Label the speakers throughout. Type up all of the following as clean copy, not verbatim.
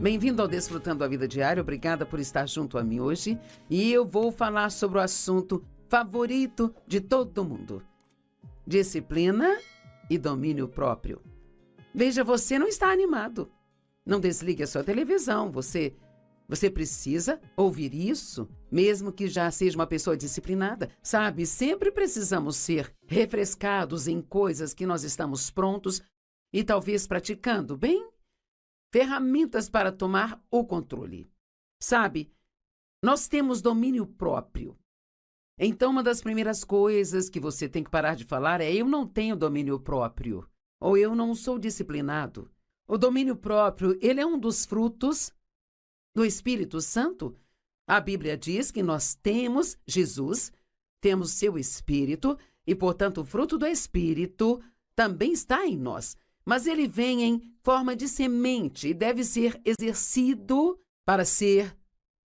Speaker 1: Bem-vindo ao Desfrutando a Vida Diária. Obrigada por estar junto a mim hoje. E eu vou falar sobre o assunto favorito de todo mundo: disciplina e domínio próprio. Veja, você não está animado. Não desligue a sua televisão. Você precisa ouvir isso, mesmo que já seja uma pessoa disciplinada. Sabe, sempre precisamos ser refrescados em coisas que nós estamos prontos e talvez praticando bem. Ferramentas para tomar o controle. Sabe, nós temos domínio próprio. Então, uma das primeiras coisas que você tem que parar de falar é: eu não tenho domínio próprio, ou eu não sou disciplinado. O domínio próprio, ele é um dos frutos do Espírito Santo. A Bíblia diz que nós temos Jesus, temos seu Espírito, e, portanto, o fruto do Espírito também está em nós. Mas ele vem em forma de semente e deve ser exercido para ser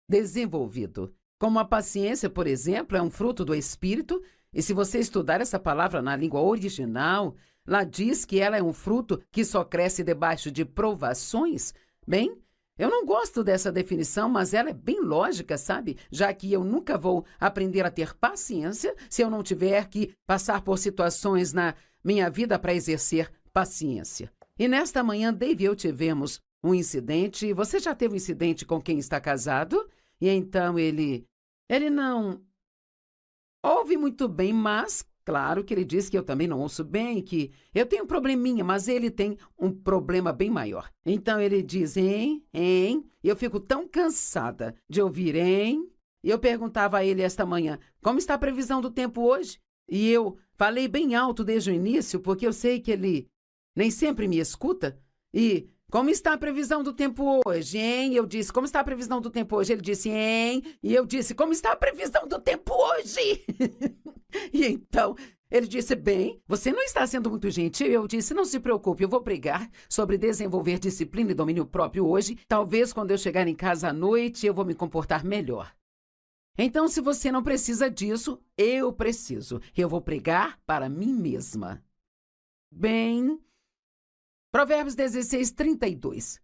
Speaker 1: desenvolvido. Como a paciência, por exemplo, é um fruto do Espírito, e se você estudar essa palavra na língua original, lá diz que ela é um fruto que só cresce debaixo de provações. Bem, eu não gosto dessa definição, mas ela é bem lógica, sabe? Já que eu nunca vou aprender a ter paciência se eu não tiver que passar por situações na minha vida para exercer paciência. E nesta manhã, Dave e eu tivemos um incidente. Você já teve um incidente com quem está casado? E então ele não ouve muito bem, mas claro que ele diz que eu também não ouço bem, que eu tenho um probleminha, mas ele tem um problema bem maior. Então ele diz, hein, e eu fico tão cansada de ouvir, hein? E eu perguntava a ele esta manhã, como está a previsão do tempo hoje? E eu falei bem alto desde o início, porque eu sei que ele nem sempre me escuta. E como está a previsão do tempo hoje, hein? Eu disse, como está a previsão do tempo hoje? Ele disse, hein? E eu disse, como está a previsão do tempo hoje? E então, ele disse, bem, você não está sendo muito gentil. Eu disse, não se preocupe, eu vou pregar sobre desenvolver disciplina e domínio próprio hoje. Talvez quando eu chegar em casa à noite, eu vou me comportar melhor. Então, se você não precisa disso, eu preciso. Eu vou pregar para mim mesma. Bem, Provérbios 16:32.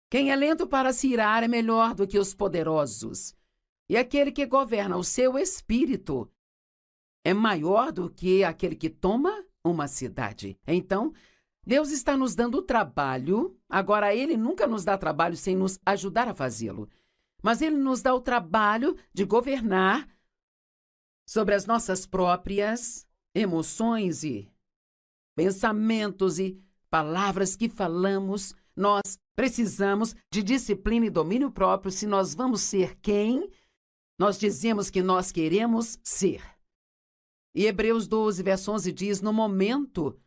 Speaker 1: Quem é lento para se irar é melhor do que os poderosos, e aquele que governa o seu espírito é maior do que aquele que toma uma cidade. Então, Deus está nos dando trabalho. Agora, Ele nunca nos dá trabalho sem nos ajudar a fazê-lo. Mas Ele nos dá o trabalho de governar sobre as nossas próprias emoções e pensamentos e palavras que falamos. Nós precisamos de disciplina e domínio próprio se nós vamos ser quem nós dizemos que nós queremos ser. E Hebreus 12, verso 11 diz, no momento,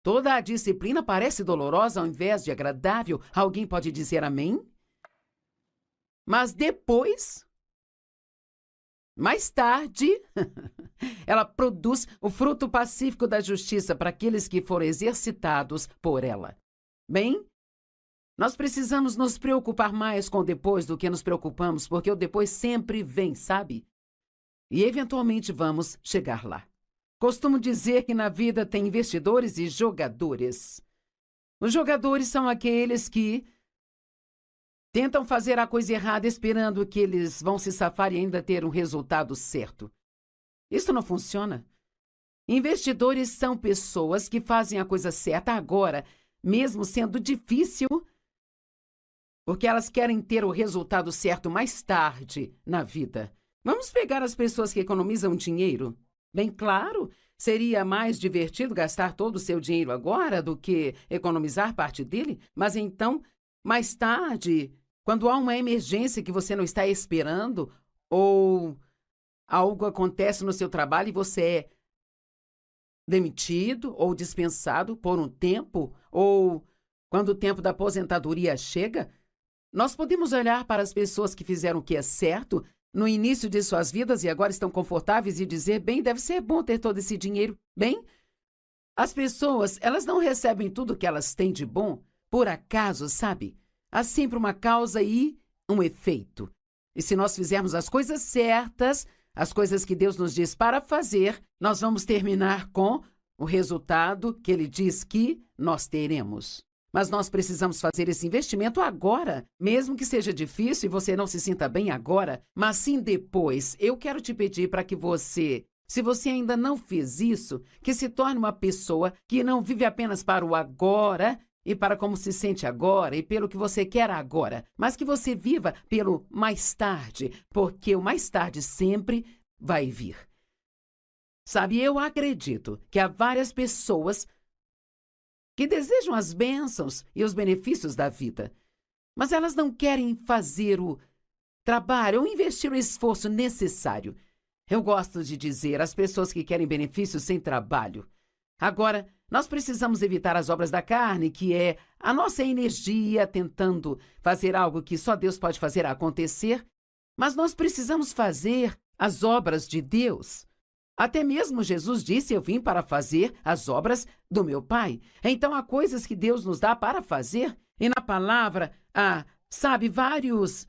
Speaker 1: toda a disciplina parece dolorosa ao invés de agradável. Alguém pode dizer amém? Mas depois, mais tarde, ela produz o fruto pacífico da justiça para aqueles que foram exercitados por ela. Bem, nós precisamos nos preocupar mais com o depois do que nos preocupamos, porque o depois sempre vem, sabe? E eventualmente vamos chegar lá. Costumo dizer que na vida tem investidores e jogadores. Os jogadores são aqueles que tentam fazer a coisa errada esperando que eles vão se safar e ainda ter um resultado certo. Isso não funciona. Investidores são pessoas que fazem a coisa certa agora, mesmo sendo difícil, porque elas querem ter o resultado certo mais tarde na vida. Vamos pegar as pessoas que economizam dinheiro? Bem claro, seria mais divertido gastar todo o seu dinheiro agora do que economizar parte dele, mas então, mais tarde, quando há uma emergência que você não está esperando, ou algo acontece no seu trabalho e você é demitido ou dispensado por um tempo, ou quando o tempo da aposentadoria chega, nós podemos olhar para as pessoas que fizeram o que é certo no início de suas vidas e agora estão confortáveis e dizer, bem, deve ser bom ter todo esse dinheiro. Bem, as pessoas, elas não recebem tudo que elas têm de bom por acaso, sabe? Há sempre uma causa e um efeito. E se nós fizermos as coisas certas, as coisas que Deus nos diz para fazer, nós vamos terminar com o resultado que Ele diz que nós teremos. Mas nós precisamos fazer esse investimento agora, mesmo que seja difícil e você não se sinta bem agora, mas sim depois. Eu quero te pedir para que você, se você ainda não fez isso, que se torne uma pessoa que não vive apenas para o agora e para como se sente agora e pelo que você quer agora, mas que você viva pelo mais tarde, porque o mais tarde sempre vai vir. Sabe, eu acredito que há várias pessoas que desejam as bênçãos e os benefícios da vida, mas elas não querem fazer o trabalho ou investir o esforço necessário. Eu gosto de dizer às pessoas que querem benefícios sem trabalho. Agora, nós precisamos evitar as obras da carne, que é a nossa energia tentando fazer algo que só Deus pode fazer acontecer, mas nós precisamos fazer as obras de Deus. Até mesmo Jesus disse: eu vim para fazer as obras do meu Pai. Então, há coisas que Deus nos dá para fazer. E na palavra, sabe, vários...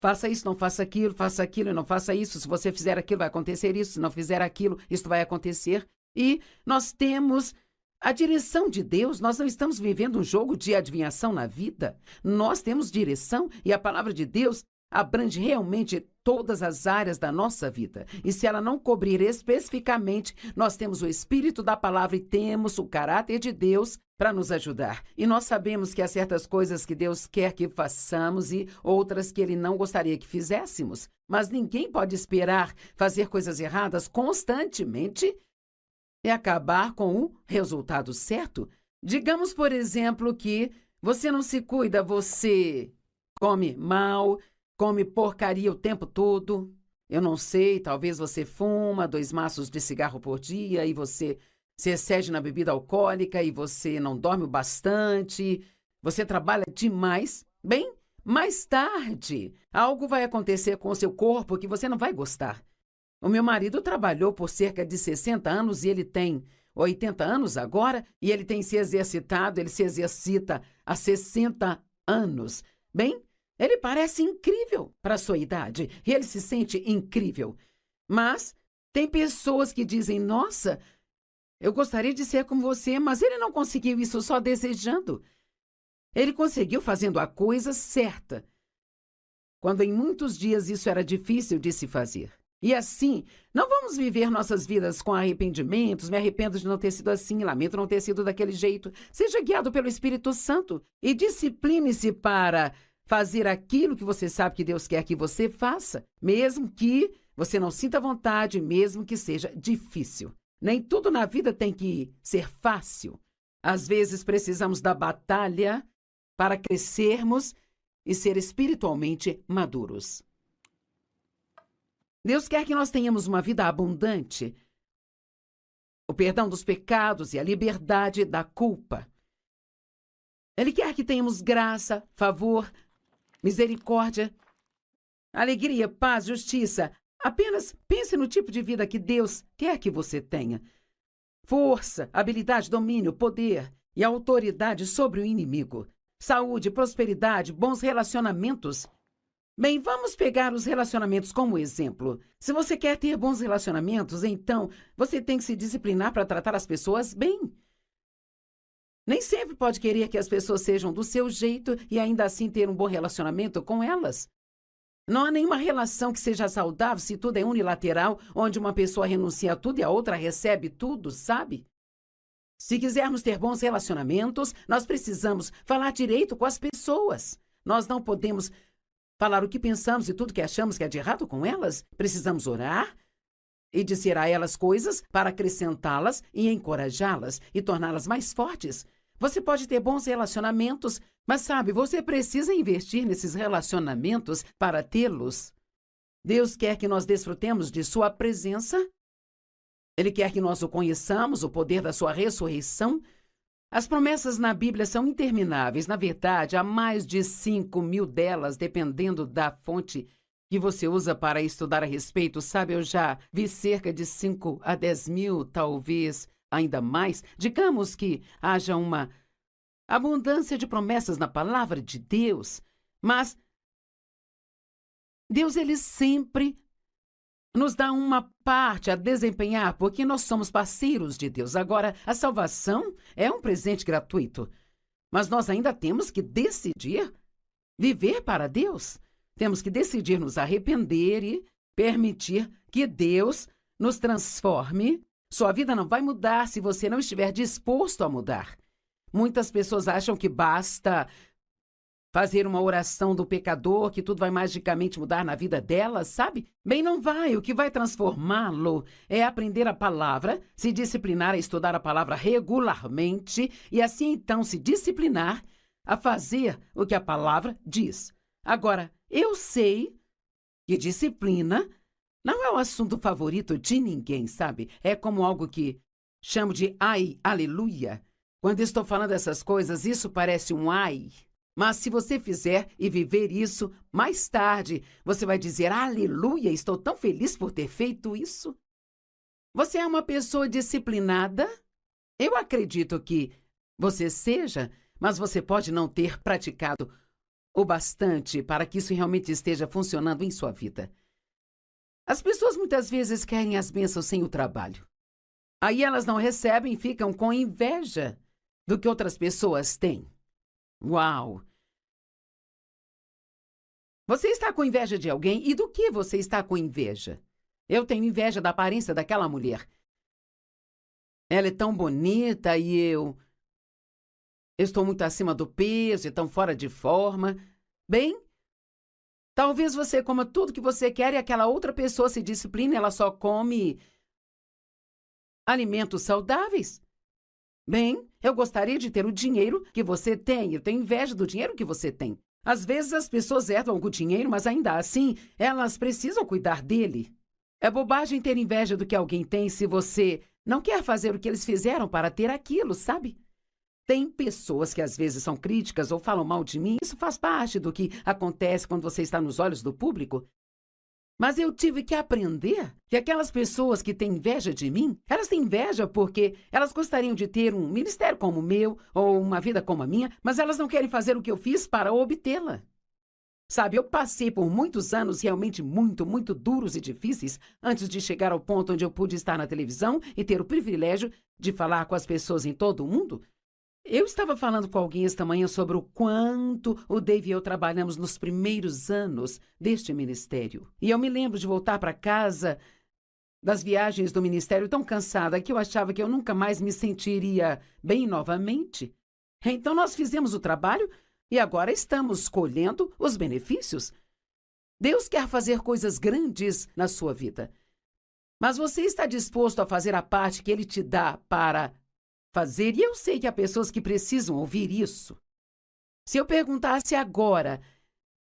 Speaker 1: Faça isso, não faça aquilo e não faça isso. Se você fizer aquilo, vai acontecer isso. Se não fizer aquilo, isso vai acontecer. E nós temos a direção de Deus. Nós não estamos vivendo um jogo de adivinhação na vida. Nós temos direção e a palavra de Deus abrange realmente todas as áreas da nossa vida. E se ela não cobrir especificamente, nós temos o Espírito da palavra e temos o caráter de Deus para nos ajudar. E nós sabemos que há certas coisas que Deus quer que façamos e outras que Ele não gostaria que fizéssemos. Mas ninguém pode esperar fazer coisas erradas constantemente e acabar com o resultado certo. Digamos, por exemplo, que você não se cuida, você come mal, come porcaria o tempo todo. Eu não sei, talvez você fuma 2 maços de cigarro por dia e você se excede na bebida alcoólica e você não dorme o bastante, você trabalha demais. Bem, mais tarde, algo vai acontecer com o seu corpo que você não vai gostar. O meu marido trabalhou por cerca de 60 anos e ele tem 80 anos agora e ele tem se exercitado, ele se exercita há 60 anos. Bem, ele parece incrível para a sua idade e ele se sente incrível. Mas tem pessoas que dizem: nossa, eu gostaria de ser como você, mas ele não conseguiu isso só desejando. Ele conseguiu fazendo a coisa certa, quando em muitos dias isso era difícil de se fazer. E assim, não vamos viver nossas vidas com arrependimentos. Me arrependo de não ter sido assim, lamento não ter sido daquele jeito. Seja guiado pelo Espírito Santo e discipline-se para fazer aquilo que você sabe que Deus quer que você faça, mesmo que você não sinta vontade, mesmo que seja difícil. Nem tudo na vida tem que ser fácil. Às vezes precisamos da batalha para crescermos e ser espiritualmente maduros. Deus quer que nós tenhamos uma vida abundante, o perdão dos pecados e a liberdade da culpa. Ele quer que tenhamos graça, favor, misericórdia, alegria, paz, justiça. Apenas pense no tipo de vida que Deus quer que você tenha. Força, habilidade, domínio, poder e autoridade sobre o inimigo. Saúde, prosperidade, bons relacionamentos. Bem, vamos pegar os relacionamentos como exemplo. Se você quer ter bons relacionamentos, então você tem que se disciplinar para tratar as pessoas bem. Nem sempre pode querer que as pessoas sejam do seu jeito e ainda assim ter um bom relacionamento com elas. Não há nenhuma relação que seja saudável se tudo é unilateral, onde uma pessoa renuncia a tudo e a outra recebe tudo, sabe? Se quisermos ter bons relacionamentos, nós precisamos falar direito com as pessoas. Nós não podemos falar o que pensamos e tudo que achamos que é de errado com elas. Precisamos orar e dizer a elas coisas para acrescentá-las e encorajá-las e torná-las mais fortes. Você pode ter bons relacionamentos, mas sabe, você precisa investir nesses relacionamentos para tê-los. Deus quer que nós desfrutemos de sua presença. Ele quer que nós o conheçamos, o poder da sua ressurreição. As promessas na Bíblia são intermináveis. Na verdade, há mais de 5.000 delas, dependendo da fonte que você usa para estudar a respeito. Sabe, eu já vi cerca de 5 a 10 mil, talvez ainda mais. Digamos que haja uma abundância de promessas na palavra de Deus, mas Deus, ele sempre nos dá uma parte a desempenhar, porque nós somos parceiros de Deus. Agora, a salvação é um presente gratuito. Mas nós ainda temos que decidir viver para Deus. Temos que decidir nos arrepender e permitir que Deus nos transforme. Sua vida não vai mudar se você não estiver disposto a mudar. Muitas pessoas acham que basta fazer uma oração do pecador, que tudo vai magicamente mudar na vida dela, sabe? Bem, não vai. O que vai transformá-lo é aprender a palavra, se disciplinar a estudar a palavra regularmente e assim então se disciplinar a fazer o que a palavra diz. Agora, eu sei que disciplina não é o assunto favorito de ninguém, sabe? É como algo que chamo de ai, aleluia. Quando estou falando essas coisas, isso parece um ai. Mas se você fizer e viver isso, mais tarde, você vai dizer, aleluia, estou tão feliz por ter feito isso. Você é uma pessoa disciplinada? Eu acredito que você seja, mas você pode não ter praticado o bastante para que isso realmente esteja funcionando em sua vida. As pessoas muitas vezes querem as bênçãos sem o trabalho. Aí elas não recebem e ficam com inveja do que outras pessoas têm. Uau! Você está com inveja de alguém? E do que você está com inveja? Eu tenho inveja da aparência daquela mulher. Ela é tão bonita e eu estou muito acima do peso e tão fora de forma. Bem, talvez você coma tudo que você quer e aquela outra pessoa se discipline, ela só come alimentos saudáveis. Bem, eu gostaria de ter o dinheiro que você tem. Eu tenho inveja do dinheiro que você tem. Às vezes as pessoas herdam algum dinheiro, mas ainda assim, elas precisam cuidar dele. É bobagem ter inveja do que alguém tem se você não quer fazer o que eles fizeram para ter aquilo, sabe? Tem pessoas que às vezes são críticas ou falam mal de mim. Isso faz parte do que acontece quando você está nos olhos do público. Mas eu tive que aprender que aquelas pessoas que têm inveja de mim, elas têm inveja porque elas gostariam de ter um ministério como o meu ou uma vida como a minha, mas elas não querem fazer o que eu fiz para obtê-la. Sabe, eu passei por muitos anos realmente muito, muito duros e difíceis antes de chegar ao ponto onde eu pude estar na televisão e ter o privilégio de falar com as pessoas em todo o mundo. Eu estava falando com alguém esta manhã sobre o quanto o Dave e eu trabalhamos nos primeiros anos deste ministério. E eu me lembro de voltar para casa das viagens do ministério tão cansada que eu achava que eu nunca mais me sentiria bem novamente. Então nós fizemos o trabalho e agora estamos colhendo os benefícios. Deus quer fazer coisas grandes na sua vida. Mas você está disposto a fazer a parte que Ele te dá para fazer? E eu sei que há pessoas que precisam ouvir isso. Se eu perguntasse agora,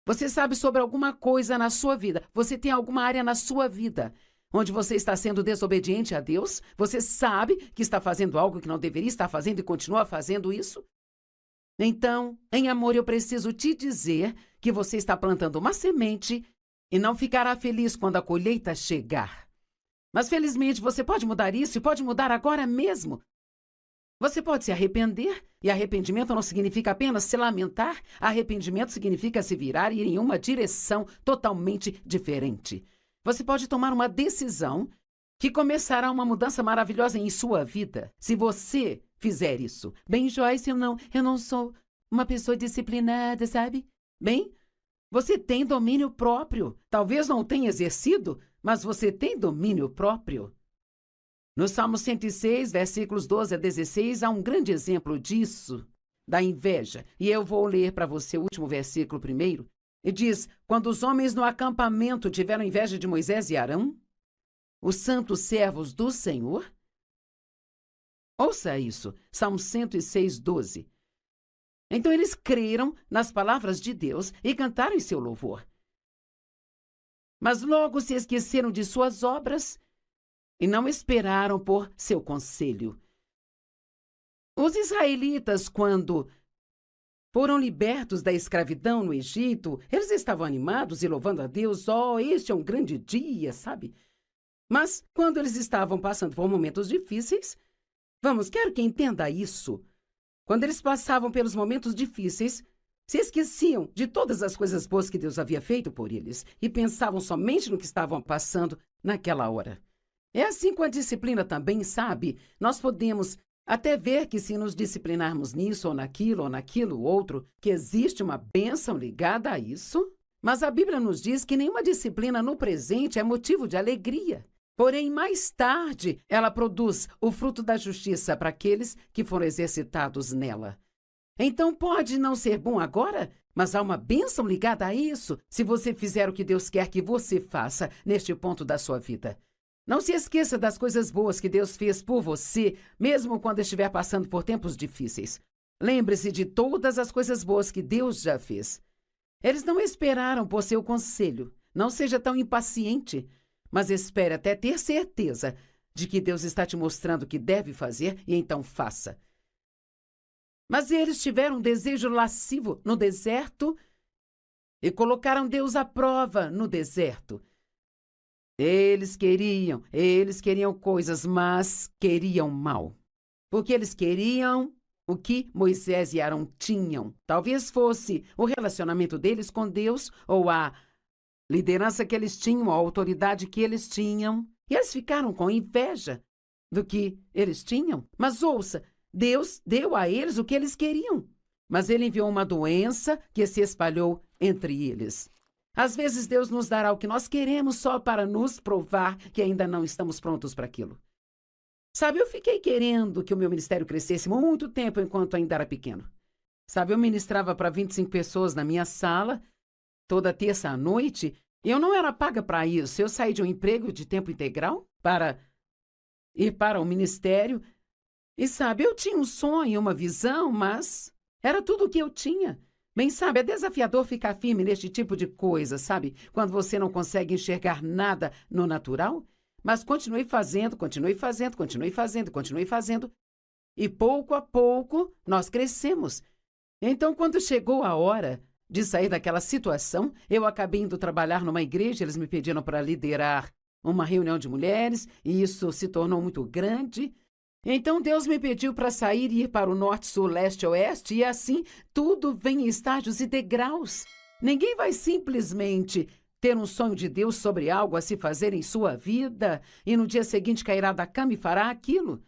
Speaker 1: você sabe sobre alguma coisa na sua vida? Você tem alguma área na sua vida onde você está sendo desobediente a Deus? Você sabe que está fazendo algo que não deveria estar fazendo e continua fazendo isso? Então, em amor, eu preciso te dizer que você está plantando uma semente e não ficará feliz quando a colheita chegar. Mas, felizmente, você pode mudar isso e pode mudar agora mesmo. Você pode se arrepender, e arrependimento não significa apenas se lamentar. Arrependimento significa se virar e ir em uma direção totalmente diferente. Você pode tomar uma decisão que começará uma mudança maravilhosa em sua vida, se você fizer isso. Bem, Joyce, eu não sou uma pessoa disciplinada, sabe? Bem, você tem domínio próprio. Talvez não tenha exercido, mas você tem domínio próprio. No Salmo 106, versículos 12 a 16, há um grande exemplo disso, da inveja. E eu vou ler para você o último versículo primeiro. E diz, quando os homens no acampamento tiveram inveja de Moisés e Arão, os santos servos do Senhor. Ouça isso, Salmo 106, 12. Então eles creram nas palavras de Deus e cantaram em seu louvor. Mas logo se esqueceram de suas obras e não esperaram por seu conselho. Os israelitas, quando foram libertos da escravidão no Egito, eles estavam animados e louvando a Deus. Oh, este é um grande dia, sabe? Mas quando eles estavam passando por momentos difíceis, quero que entenda isso. Quando eles passavam pelos momentos difíceis, se esqueciam de todas as coisas boas que Deus havia feito por eles e pensavam somente no que estavam passando naquela hora. É assim com a disciplina também, sabe? Nós podemos até ver que se nos disciplinarmos nisso ou naquilo outro, que existe uma bênção ligada a isso. Mas a Bíblia nos diz que nenhuma disciplina no presente é motivo de alegria. Porém, mais tarde, ela produz o fruto da justiça para aqueles que foram exercitados nela. Então, pode não ser bom agora, mas há uma bênção ligada a isso, se você fizer o que Deus quer que você faça neste ponto da sua vida. Não se esqueça das coisas boas que Deus fez por você, mesmo quando estiver passando por tempos difíceis. Lembre-se de todas as coisas boas que Deus já fez. Eles não esperaram por seu conselho. Não seja tão impaciente, mas espere até ter certeza de que Deus está te mostrando o que deve fazer e então faça. Mas eles tiveram um desejo lascivo no deserto e colocaram Deus à prova no deserto. Eles queriam coisas, mas queriam mal. Porque eles queriam o que Moisés e Arão tinham. Talvez fosse o relacionamento deles com Deus ou a liderança que eles tinham, a autoridade que eles tinham. E eles ficaram com inveja do que eles tinham. Mas ouça, Deus deu a eles o que eles queriam. Mas ele enviou uma doença que se espalhou entre eles. Às vezes Deus nos dará o que nós queremos só para nos provar que ainda não estamos prontos para aquilo. Sabe, eu fiquei querendo que o meu ministério crescesse muito tempo enquanto ainda era pequeno. Sabe, eu ministrava para 25 pessoas na minha sala, toda terça à noite, e eu não era paga para isso. Eu saí de um emprego de tempo integral para ir para o ministério. E sabe, eu tinha um sonho, uma visão, mas era tudo o que eu tinha. Bem, sabe, é desafiador ficar firme neste tipo de coisa, sabe? Quando você não consegue enxergar nada no natural. Mas continue fazendo. E pouco a pouco nós crescemos. Então, quando chegou a hora de sair daquela situação, eu acabei indo trabalhar numa igreja. Eles me pediram para liderar uma reunião de mulheres e isso se tornou muito grande. Então, Deus me pediu para sair e ir para o norte, sul, leste, oeste, e assim tudo vem em estágios e degraus. Ninguém vai simplesmente ter um sonho de Deus sobre algo a se fazer em sua vida e no dia seguinte cairá da cama e fará aquilo.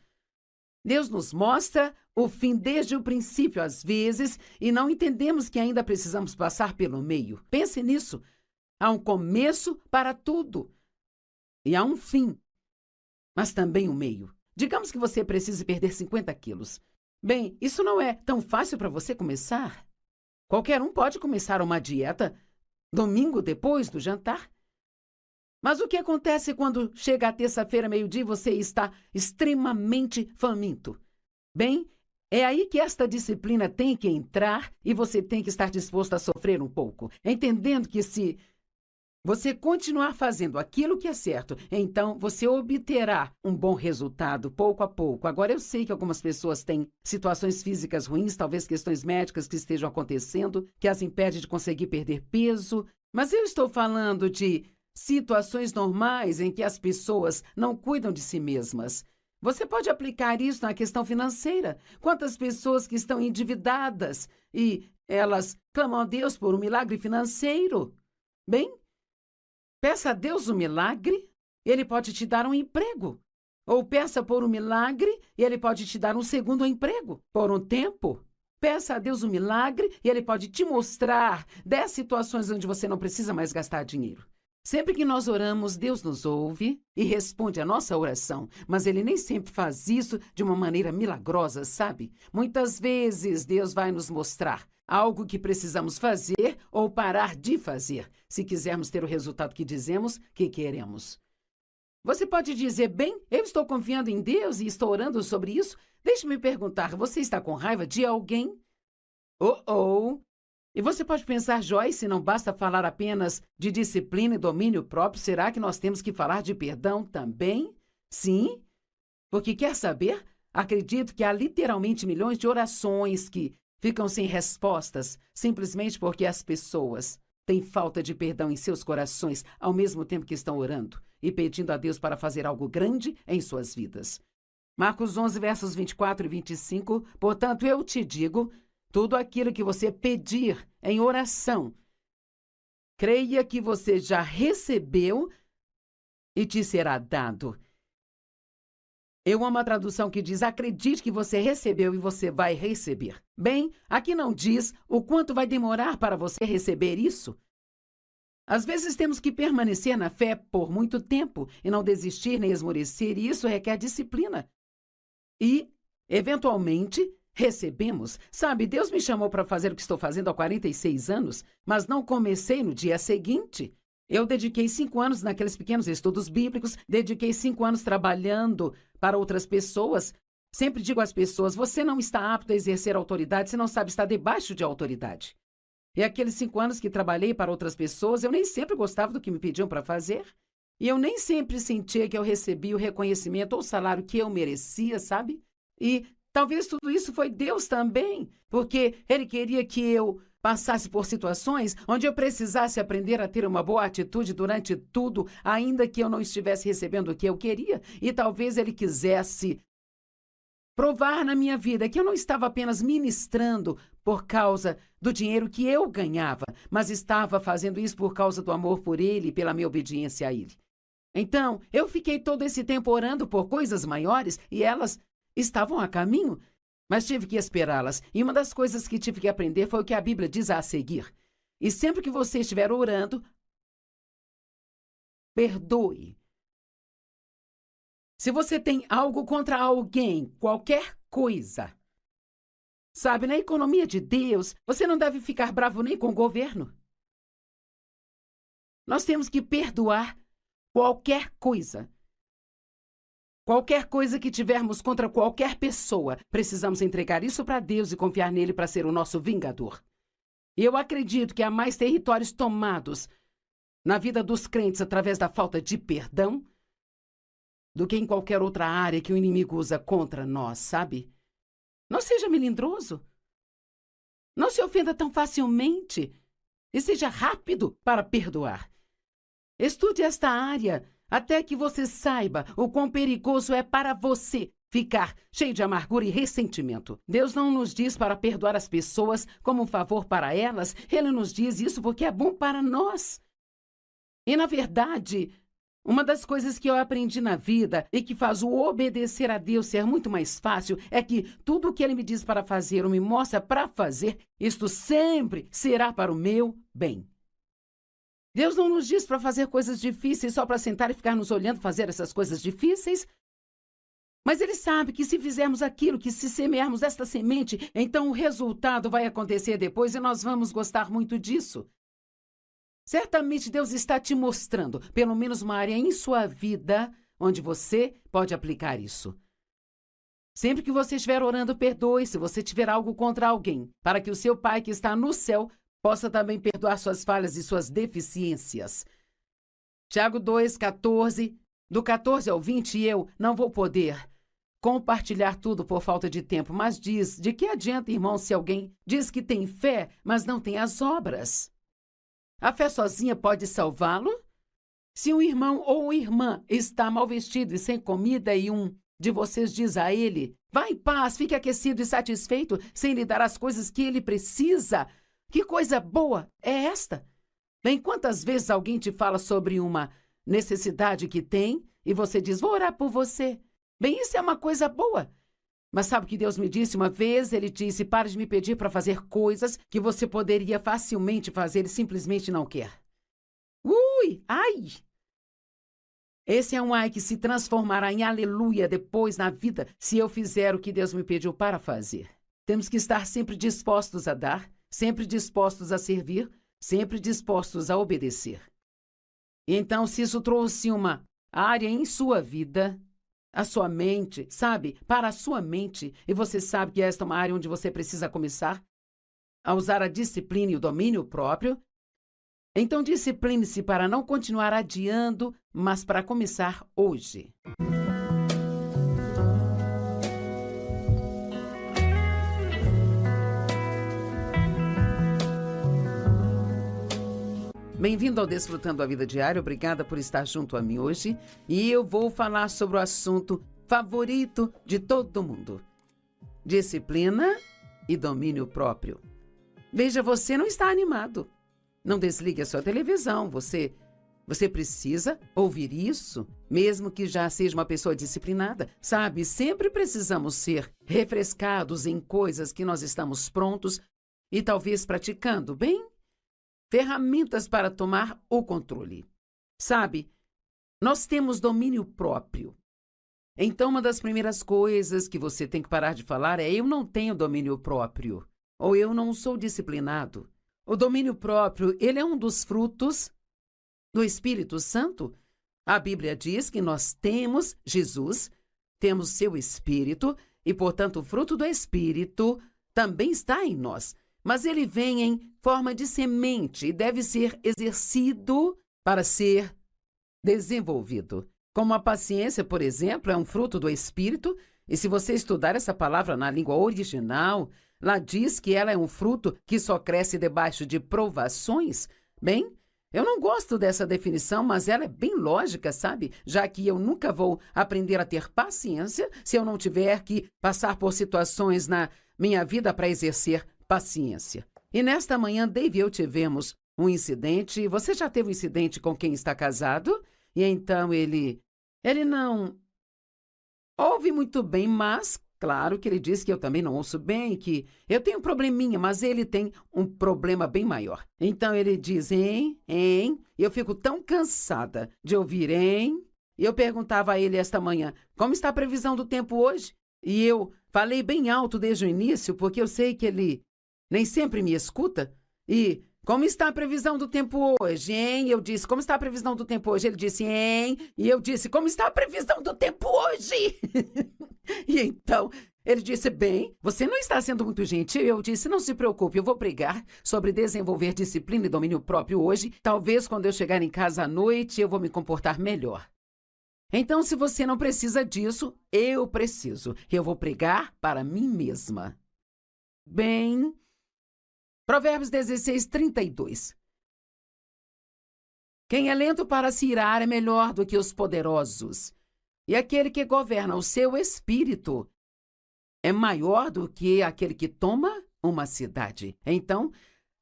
Speaker 1: Deus nos mostra o fim desde o princípio, às vezes, e não entendemos que ainda precisamos passar pelo meio. Pense nisso. Há um começo para tudo e há um fim, mas também um meio. Digamos que você precise perder 50 quilos. Bem, isso não é tão fácil para você começar. Qualquer um pode começar uma dieta domingo depois do jantar. Mas o que acontece quando chega a terça-feira, meio-dia, e você está extremamente faminto? Bem, é aí que esta disciplina tem que entrar e você tem que estar disposto a sofrer um pouco, entendendo que se você continuar fazendo aquilo que é certo, então você obterá um bom resultado pouco a pouco. Agora, eu sei que algumas pessoas têm situações físicas ruins, talvez questões médicas que estejam acontecendo, que as impede de conseguir perder peso, mas eu estou falando de situações normais em que as pessoas não cuidam de si mesmas. Você pode aplicar isso na questão financeira. Quantas pessoas que estão endividadas e elas clamam a Deus por um milagre financeiro? Bem, peça a Deus um milagre, Ele pode te dar um emprego. Ou peça por um milagre e Ele pode te dar um segundo emprego por um tempo. Peça a Deus um milagre e Ele pode te mostrar 10 situações onde você não precisa mais gastar dinheiro. Sempre que nós oramos, Deus nos ouve e responde a nossa oração, mas Ele nem sempre faz isso de uma maneira milagrosa, sabe? Muitas vezes Deus vai nos mostrar algo que precisamos fazer ou parar de fazer, se quisermos ter o resultado que dizemos que queremos. Você pode dizer, bem, eu estou confiando em Deus e estou orando sobre isso. Deixe-me perguntar, você está com raiva de alguém? E você pode pensar, Joyce, não basta falar apenas de disciplina e domínio próprio, será que nós temos que falar de perdão também? Sim, porque quer saber? Acredito que há literalmente milhões de orações que ficam sem respostas, simplesmente porque as pessoas têm falta de perdão em seus corações, ao mesmo tempo que estão orando e pedindo a Deus para fazer algo grande em suas vidas. Marcos 11, versos 24 e 25, portanto, eu te digo, tudo aquilo que você pedir em oração, creia que você já recebeu e te será dado. Eu amo a tradução que diz: acredite que você recebeu e você vai receber. Bem, aqui não diz o quanto vai demorar para você receber isso. Às vezes temos que permanecer na fé por muito tempo e não desistir nem esmorecer, e isso requer disciplina. E, eventualmente, recebemos. Sabe, Deus me chamou para fazer o que estou fazendo há 46 anos, mas não comecei no dia seguinte. Eu dediquei 5 anos naqueles pequenos estudos bíblicos, dediquei 5 anos trabalhando para outras pessoas. Sempre digo às pessoas: você não está apto a exercer autoridade, você não sabe estar debaixo de autoridade. E aqueles 5 anos que trabalhei para outras pessoas, eu nem sempre gostava do que me pediam para fazer. E eu nem sempre sentia que eu recebia o reconhecimento ou o salário que eu merecia, sabe? E talvez tudo isso foi Deus também, porque Ele queria que eu passasse por situações onde eu precisasse aprender a ter uma boa atitude durante tudo, ainda que eu não estivesse recebendo o que eu queria. E talvez Ele quisesse provar na minha vida que eu não estava apenas ministrando por causa do dinheiro que eu ganhava, mas estava fazendo isso por causa do amor por Ele e pela minha obediência a Ele. Então, eu fiquei todo esse tempo orando por coisas maiores e elas estavam a caminho, mas tive que esperá-las. E uma das coisas que tive que aprender foi o que a Bíblia diz a seguir. E sempre que você estiver orando, perdoe. Se você tem algo contra alguém, qualquer coisa, sabe, na economia de Deus, você não deve ficar bravo nem com o governo. Nós temos que perdoar qualquer coisa. Qualquer coisa que tivermos contra qualquer pessoa, precisamos entregar isso para Deus e confiar nele para ser o nosso vingador. E eu acredito que há mais territórios tomados na vida dos crentes através da falta de perdão do que em qualquer outra área que o inimigo usa contra nós, sabe? Não seja melindroso. Não se ofenda tão facilmente. E seja rápido para perdoar. Estude esta área até que você saiba o quão perigoso é para você ficar cheio de amargura e ressentimento. Deus não nos diz para perdoar as pessoas como um favor para elas. Ele nos diz isso porque é bom para nós. E, na verdade, uma das coisas que eu aprendi na vida e que faz o obedecer a Deus ser muito mais fácil é que tudo o que Ele me diz para fazer ou me mostra para fazer, isto sempre será para o meu bem. Deus não nos diz para fazer coisas difíceis só para sentar e ficar nos olhando fazer essas coisas difíceis. Mas Ele sabe que se fizermos aquilo, que se semearmos esta semente, então o resultado vai acontecer depois e nós vamos gostar muito disso. Certamente Deus está te mostrando, pelo menos uma área em sua vida, onde você pode aplicar isso. Sempre que você estiver orando, perdoe se você tiver algo contra alguém, para que o seu Pai que está no céu possa também perdoar suas falhas e suas deficiências. Tiago 2:14, do 14 ao 20, eu não vou poder compartilhar tudo por falta de tempo, mas diz: de que adianta, irmão, se alguém diz que tem fé, mas não tem as obras? A fé sozinha pode salvá-lo? Se um irmão ou irmã está mal vestido e sem comida e um de vocês diz a ele: vá em paz, fique aquecido e satisfeito, sem lhe dar as coisas que ele precisa, que coisa boa é esta? Bem, quantas vezes alguém te fala sobre uma necessidade que tem e você diz: vou orar por você. Bem, isso é uma coisa boa. Mas sabe o que Deus me disse uma vez? Ele disse: pare de me pedir para fazer coisas que você poderia facilmente fazer e simplesmente não quer. Ui, ai! Esse é um ai que se transformará em aleluia depois na vida se eu fizer o que Deus me pediu para fazer. Temos que estar sempre dispostos a dar, sempre dispostos a servir, sempre dispostos a obedecer. Então, se isso trouxe uma área em sua vida, a sua mente, sabe, para a sua mente, e você sabe que esta é uma área onde você precisa começar a usar a disciplina e o domínio próprio, então discipline-se para não continuar adiando, mas para começar hoje. Bem-vindo ao Desfrutando a Vida Diária, obrigada por estar junto a mim hoje. E eu vou falar sobre o assunto favorito de todo mundo: disciplina e domínio próprio. Veja, você não está animado. Não desligue a sua televisão, você Você precisa ouvir isso, mesmo que já seja uma pessoa disciplinada. Sabe, sempre precisamos ser refrescados em coisas que nós estamos prontos e talvez praticando, bem? Ferramentas para tomar o controle. Sabe, nós temos domínio próprio. Então, uma das primeiras coisas que você tem que parar de falar é: eu não tenho domínio próprio, ou eu não sou disciplinado. O domínio próprio, ele é um dos frutos do Espírito Santo. A Bíblia diz que nós temos Jesus, temos seu Espírito, e, portanto, o fruto do Espírito também está em nós. Mas ele vem em forma de semente e deve ser exercido para ser desenvolvido. Como a paciência, por exemplo, é um fruto do Espírito, e se você estudar essa palavra na língua original, lá diz que ela é um fruto que só cresce debaixo de provações. Bem, eu não gosto dessa definição, mas ela é bem lógica, sabe? Já que eu nunca vou aprender a ter paciência se eu não tiver que passar por situações na minha vida para exercer paciência. E nesta manhã, Dave e eu tivemos um incidente. Você já teve um incidente com quem está casado? E então ele não ouve muito bem, mas claro que ele diz que eu também não ouço bem, que eu tenho um probleminha, mas ele tem um problema bem maior. Então ele diz, hein, e eu fico tão cansada de ouvir, hein? E eu perguntava a ele esta manhã, como está a previsão do tempo hoje? E eu falei bem alto desde o início, porque eu sei que ele nem sempre me escuta. E como está a previsão do tempo hoje, hein? Eu disse, como está a previsão do tempo hoje? Ele disse, hein? E eu disse, como está a previsão do tempo hoje? E então, ele disse, bem, você não está sendo muito gentil. Eu disse, não se preocupe, eu vou pregar sobre desenvolver disciplina e domínio próprio hoje. Talvez quando eu chegar em casa à noite, eu vou me comportar melhor. Então, se você não precisa disso, eu preciso. Eu vou pregar para mim mesma. Bem, Provérbios 16, 32. Quem é lento para se irar é melhor do que os poderosos, e aquele que governa o seu espírito é maior do que aquele que toma uma cidade. Então,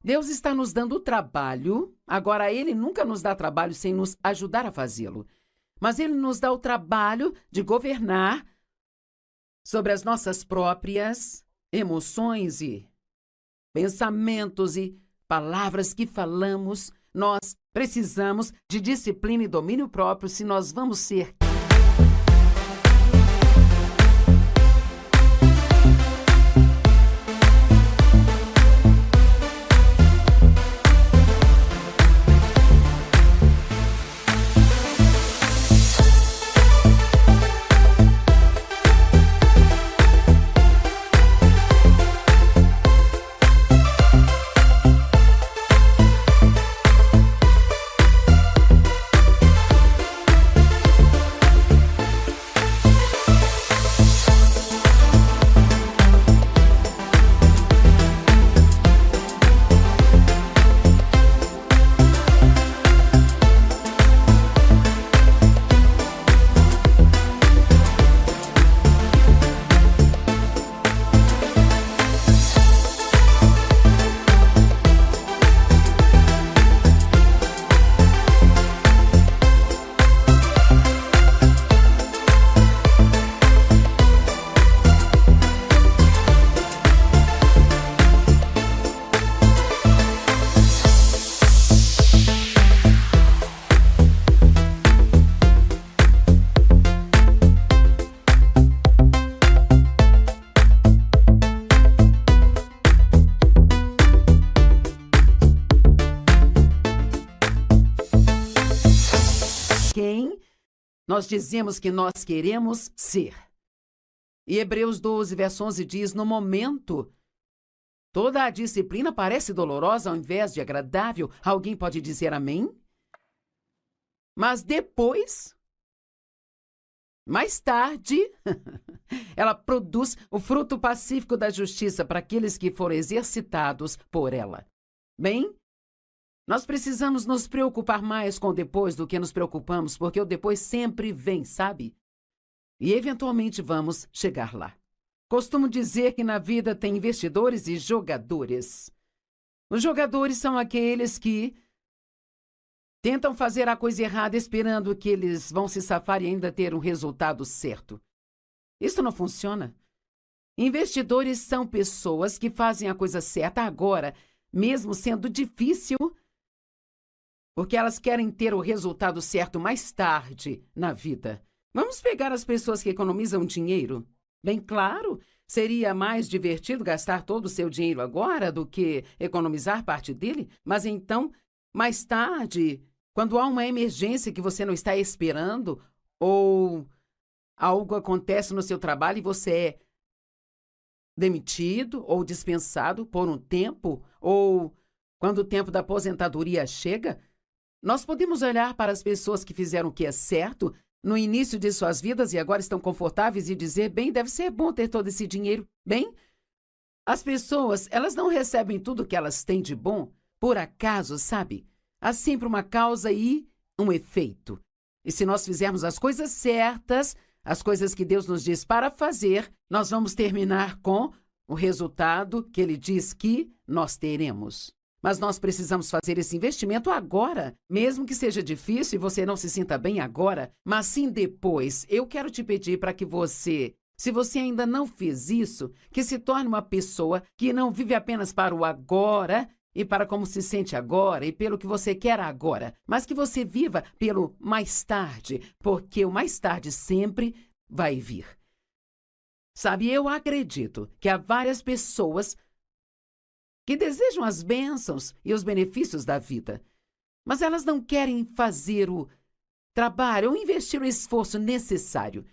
Speaker 1: Deus está nos dando trabalho. Agora, Ele nunca nos dá trabalho sem nos ajudar a fazê-lo. Mas Ele nos dá o trabalho de governar sobre as nossas próprias emoções e pensamentos e palavras que falamos. Nós precisamos de disciplina e domínio próprio se nós vamos ser quem nós dizemos que nós queremos ser. E Hebreus 12, verso 11 diz, no momento, toda a disciplina parece dolorosa ao invés de agradável. Alguém pode dizer amém? Mas depois, mais tarde, ela produz o fruto pacífico da justiça para aqueles que foram exercitados por ela. Bem, nós precisamos nos preocupar mais com o depois do que nos preocupamos, porque o depois sempre vem, sabe? E eventualmente vamos chegar lá. Costumo dizer que na vida tem investidores e jogadores. Os jogadores são aqueles que Tentam fazer a coisa errada esperando que eles vão se safar e ainda ter um resultado certo. Isso não funciona. Investidores são pessoas que fazem a coisa certa agora, mesmo sendo difícil, porque elas querem ter o resultado certo mais tarde na vida. Vamos pegar as pessoas que economizam dinheiro? Bem claro, seria mais divertido gastar todo o seu dinheiro agora do que economizar parte dele, mas então, mais tarde, quando há uma emergência que você não está esperando, ou algo acontece no seu trabalho e você é demitido ou dispensado por um tempo, ou quando o tempo da aposentadoria chega, nós podemos olhar para as pessoas que fizeram o que é certo no início de suas vidas e agora estão confortáveis e dizer, bem, deve ser bom ter todo esse dinheiro. Bem, as pessoas, elas não recebem tudo que elas têm de bom por acaso, sabe? Há sempre uma causa e um efeito. E se nós fizermos as coisas certas, as coisas que Deus nos diz para fazer, nós vamos terminar com o resultado que Ele diz que nós teremos. Mas nós precisamos fazer esse investimento agora, mesmo que seja difícil e você não se sinta bem agora, mas sim depois. Eu quero te pedir para que você, se você ainda não fez isso, que se torne uma pessoa que não vive apenas para o agora e para como se sente agora e pelo que você quer agora, mas que você viva pelo mais tarde, porque o mais tarde sempre vai vir. Sabe, eu acredito que há várias pessoas que desejam as bênçãos e os benefícios da vida, mas elas não querem fazer o trabalho ou investir o esforço necessário.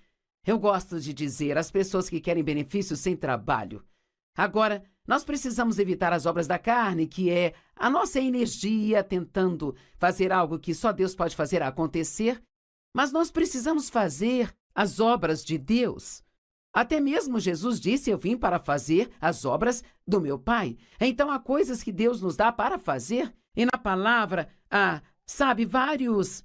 Speaker 1: Eu gosto de dizer às pessoas que querem benefícios sem trabalho. Agora, nós precisamos evitar as obras da carne, que é a nossa energia tentando fazer algo que só Deus pode fazer acontecer, mas nós precisamos fazer as obras de Deus. Até mesmo Jesus disse, eu vim para fazer as obras do meu Pai. Então, há coisas que Deus nos dá para fazer, e na palavra, sabe, vários,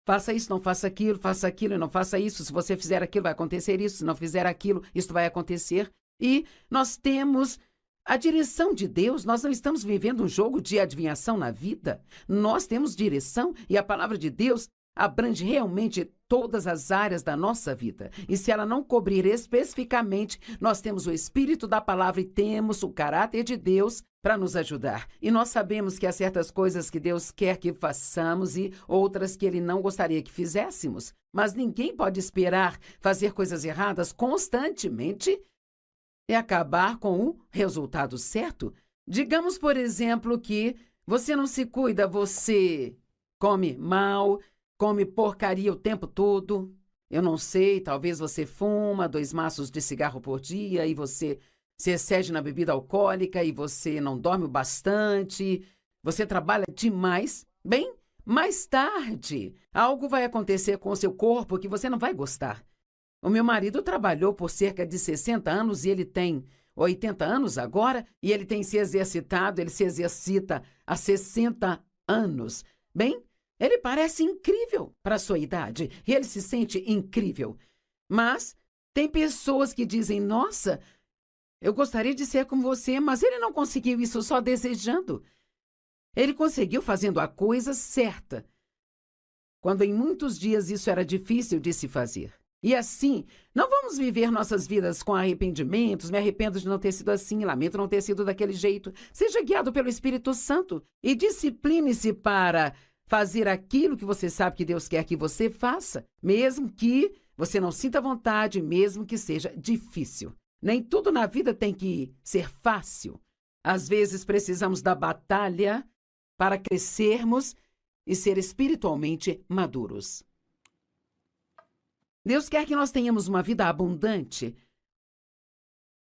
Speaker 1: faça isso, não faça aquilo e não faça isso. Se você fizer aquilo, vai acontecer isso. Se não fizer aquilo, isso vai acontecer. E nós temos a direção de Deus. Nós não estamos vivendo um jogo de adivinhação na vida. Nós temos direção e a palavra de Deus abrange realmente todas as áreas da nossa vida. E se ela não cobrir especificamente, nós temos o Espírito da palavra e temos o caráter de Deus para nos ajudar. E nós sabemos que há certas coisas que Deus quer que façamos e outras que Ele não gostaria que fizéssemos. Mas ninguém pode esperar fazer coisas erradas constantemente e acabar com o resultado certo. Digamos, por exemplo, que você não se cuida, você come mal, come porcaria o tempo todo. Eu não sei, talvez você fuma 2 maços de cigarro por dia e você se excede na bebida alcoólica e você não dorme o bastante, você trabalha demais. Bem, mais tarde, algo vai acontecer com o seu corpo que você não vai gostar. O meu marido trabalhou por cerca de 60 anos e ele tem 80 anos agora e ele tem se exercitado, ele se exercita há 60 anos. Bem, ele parece incrível para a sua idade e ele se sente incrível. Mas tem pessoas que dizem, nossa, eu gostaria de ser como você, mas ele não conseguiu isso só desejando. Ele conseguiu fazendo a coisa certa, quando em muitos dias isso era difícil de se fazer. E assim, não vamos viver nossas vidas com arrependimentos, me arrependo de não ter sido assim, lamento não ter sido daquele jeito. Seja guiado pelo Espírito Santo e discipline-se para fazer aquilo que você sabe que Deus quer que você faça, mesmo que você não sinta vontade, mesmo que seja difícil. Nem tudo na vida tem que ser fácil. Às vezes precisamos da batalha para crescermos e ser espiritualmente maduros. Deus quer que nós tenhamos uma vida abundante,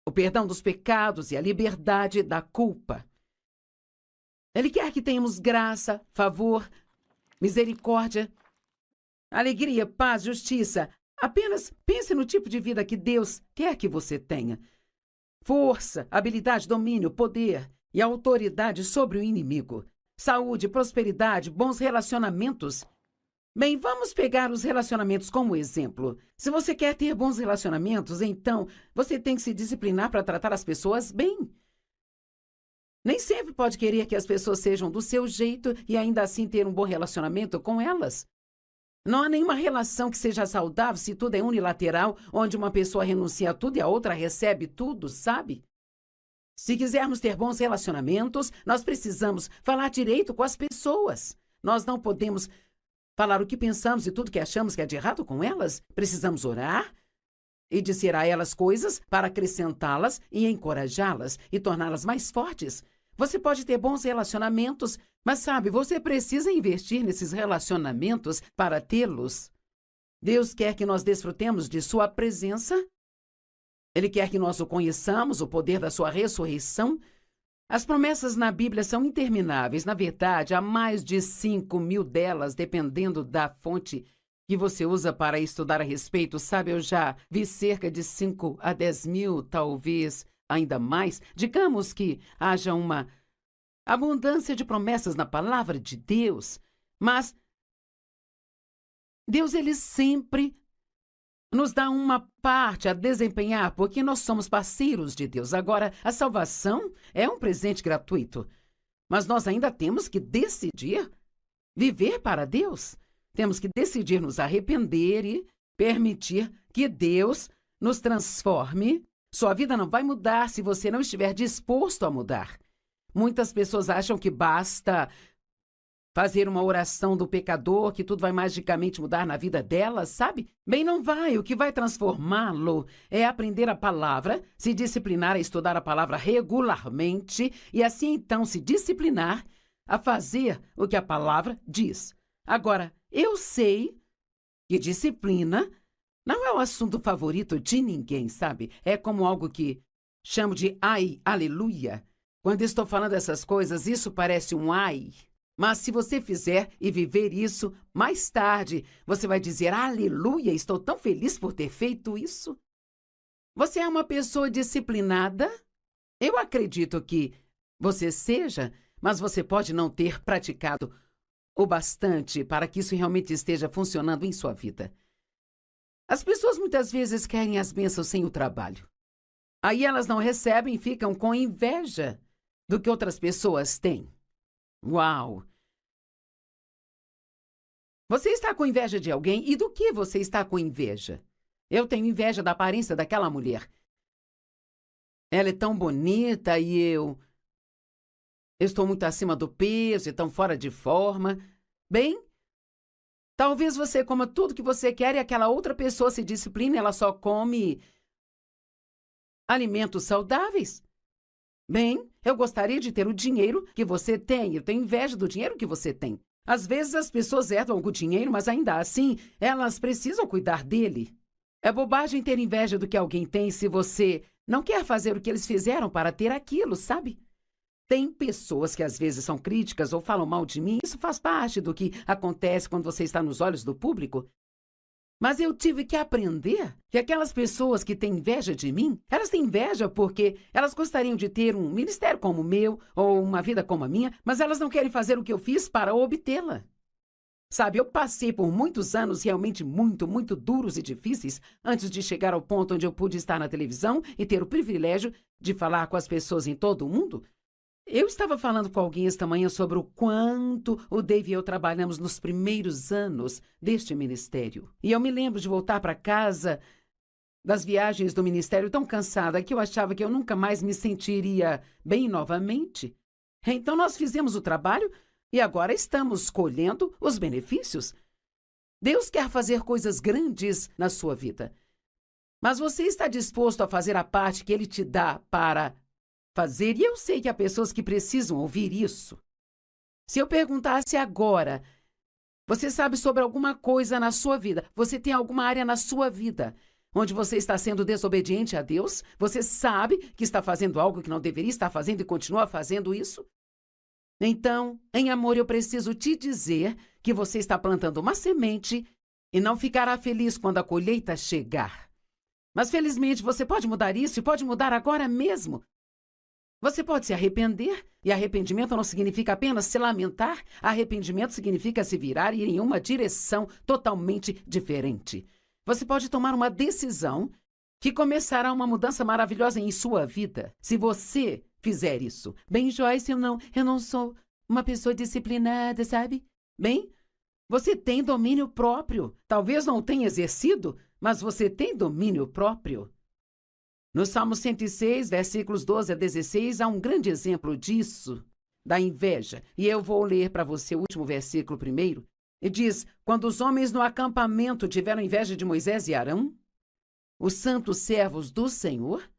Speaker 1: o perdão dos pecados e a liberdade da culpa. Ele quer que tenhamos graça, favor, misericórdia, alegria, paz, justiça. Apenas pense no tipo de vida que Deus quer que você tenha. Força, habilidade, domínio, poder e autoridade sobre o inimigo. Saúde, prosperidade, bons relacionamentos. Bem, vamos pegar os relacionamentos como exemplo. Se você quer ter bons relacionamentos, então você tem que se disciplinar para tratar as pessoas bem. Nem sempre pode querer que as pessoas sejam do seu jeito e ainda assim ter um bom relacionamento com elas. Não há nenhuma relação que seja saudável se tudo é unilateral, onde uma pessoa renuncia a tudo e a outra recebe tudo, sabe? Se quisermos ter bons relacionamentos, nós precisamos falar direito com as pessoas. Nós não podemos falar o que pensamos e tudo que achamos que é de errado com elas. Precisamos orar e dizer a elas coisas para acrescentá-las e encorajá-las e torná-las mais fortes. Você pode ter bons relacionamentos, mas sabe, você precisa investir nesses relacionamentos para tê-los. Deus quer que nós desfrutemos de sua presença. Ele quer que nós o conheçamos, o poder da sua ressurreição. As promessas na Bíblia são intermináveis. Na verdade, há mais de 5.000 delas, dependendo da fonte que você usa para estudar a respeito. Sabe, eu já vi cerca de 5 a 10 mil, talvez ainda mais. Digamos que haja uma abundância de promessas na palavra de Deus, mas Deus, ele sempre nos dá uma parte a desempenhar, porque nós somos parceiros de Deus. Agora, a salvação é um presente gratuito, mas nós ainda temos que decidir viver para Deus. Temos que decidir nos arrepender e permitir que Deus nos transforme. Sua vida não vai mudar se você não estiver disposto a mudar. Muitas pessoas acham que basta fazer uma oração do pecador, que tudo vai magicamente mudar na vida delas, sabe? Bem, não vai. O que vai transformá-lo é aprender a palavra, se disciplinar a estudar a palavra regularmente e assim então se disciplinar a fazer o que a palavra diz. Agora, eu sei que disciplina não é o assunto favorito de ninguém, sabe? É como algo que chamo de ai, aleluia. Quando estou falando essas coisas, isso parece um ai. Mas se você fizer e viver isso, mais tarde você vai dizer, aleluia, estou tão feliz por ter feito isso. Você é uma pessoa disciplinada? Eu acredito que você seja, mas você pode não ter praticado o bastante para que isso realmente esteja funcionando em sua vida. As pessoas muitas vezes querem as bênçãos sem o trabalho. Aí elas não recebem e ficam com inveja do que outras pessoas têm. Uau! Você está com inveja de alguém? E do que você está com inveja? Eu tenho inveja da aparência daquela mulher. Ela é tão bonita e eu estou muito acima do peso e tão fora de forma. Bem, talvez você coma tudo que você quer e aquela outra pessoa se discipline, ela só come alimentos saudáveis. Bem, eu gostaria de ter o dinheiro que você tem. Eu tenho inveja do dinheiro que você tem. Às vezes as pessoas herdam algum dinheiro, mas ainda assim, elas precisam cuidar dele. É bobagem ter inveja do que alguém tem se você não quer fazer o que eles fizeram para ter aquilo, sabe? Tem pessoas que às vezes são críticas ou falam mal de mim. Isso faz parte do que acontece quando você está nos olhos do público. Mas eu tive que aprender que aquelas pessoas que têm inveja de mim, elas têm inveja porque elas gostariam de ter um ministério como o meu ou uma vida como a minha, mas elas não querem fazer o que eu fiz para obtê-la. Sabe, eu passei por muitos anos realmente muito duros e difíceis antes de chegar ao ponto onde eu pude estar na televisão e ter o privilégio de falar com as pessoas em todo o mundo. Eu estava falando com alguém esta manhã sobre o quanto o Dave e eu trabalhamos nos primeiros anos deste ministério. E eu me lembro de voltar para casa das viagens do ministério tão cansada que eu achava que eu nunca mais me sentiria bem novamente. Então nós fizemos o trabalho e agora estamos colhendo os benefícios. Deus quer fazer coisas grandes na sua vida. Mas você está disposto a fazer a parte que Ele te dá para fazer? E eu sei que há pessoas que precisam ouvir isso. Se eu perguntasse agora, você sabe sobre alguma coisa na sua vida? Você tem alguma área na sua vida onde você está sendo desobediente a Deus? Você sabe que está fazendo algo que não deveria estar fazendo e continua fazendo isso? Então, em amor, eu preciso te dizer que você está plantando uma semente e não ficará feliz quando a colheita chegar. Mas felizmente você pode mudar isso e pode mudar agora mesmo. Você pode se arrepender, e arrependimento não significa apenas se lamentar. Arrependimento significa se virar e ir em uma direção totalmente diferente. Você pode tomar uma decisão que começará uma mudança maravilhosa em sua vida. Se você fizer isso. Bem, Joyce, eu não sou uma pessoa disciplinada, sabe? Bem, você tem domínio próprio. Talvez não tenha exercido, mas você tem domínio próprio. No Salmo 106, versículos 12 a 16, há um grande exemplo disso, da inveja. E eu vou ler para você o último versículo primeiro. E diz: quando os homens no acampamento tiveram inveja de Moisés e Arão, os santos servos do Senhor,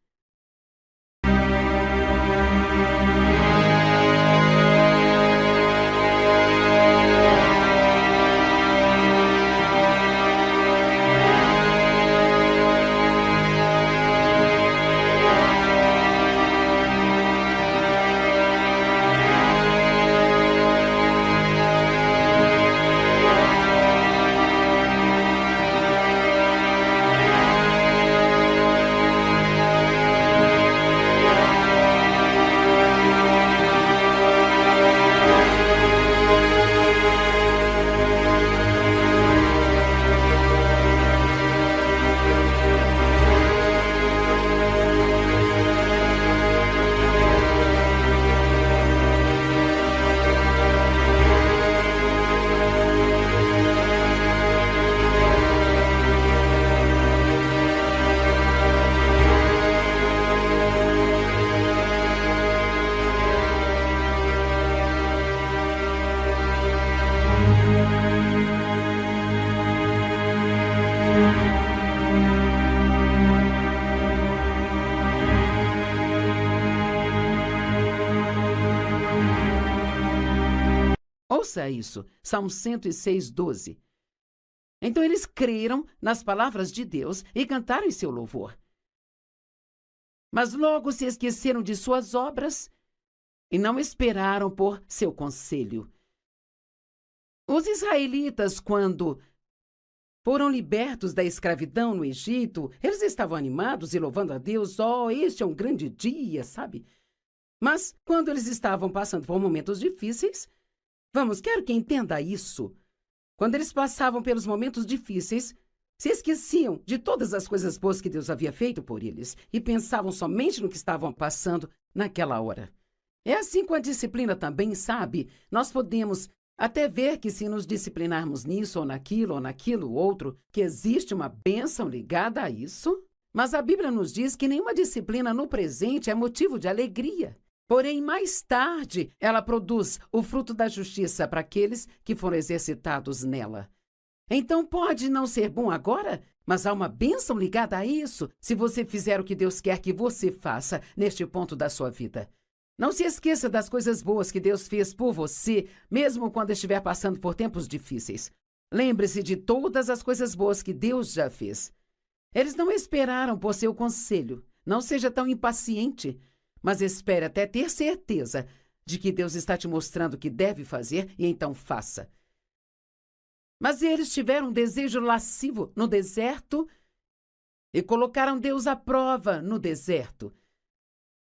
Speaker 1: ouça isso, Salmo 106, 12. Então eles creram nas palavras de Deus e cantaram em seu louvor. Mas logo se esqueceram de suas obras e não esperaram por seu conselho. Os israelitas, quando foram libertos da escravidão no Egito, eles estavam animados e louvando a Deus. Oh, este é um grande dia, sabe? Mas quando eles estavam passando por momentos difíceis, quero que entenda isso. Quando eles passavam pelos momentos difíceis, se esqueciam de todas as coisas boas que Deus havia feito por eles e pensavam somente no que estavam passando naquela hora. É assim com a disciplina também, sabe? Nós podemos até ver que se nos disciplinarmos nisso ou naquilo outro, que existe uma bênção ligada a isso. Mas a Bíblia nos diz que nenhuma disciplina no presente é motivo de alegria. Porém, mais tarde, ela produz o fruto da justiça para aqueles que foram exercitados nela. Então, pode não ser bom agora, mas há uma bênção ligada a isso, se você fizer o que Deus quer que você faça neste ponto da sua vida. Não se esqueça das coisas boas que Deus fez por você, mesmo quando estiver passando por tempos difíceis. Lembre-se de todas as coisas boas que Deus já fez. Eles não esperaram por seu conselho. Não seja tão impaciente, mas espere até ter certeza de que Deus está te mostrando o que deve fazer e então faça. Mas eles tiveram um desejo lascivo no deserto e colocaram Deus à prova no deserto.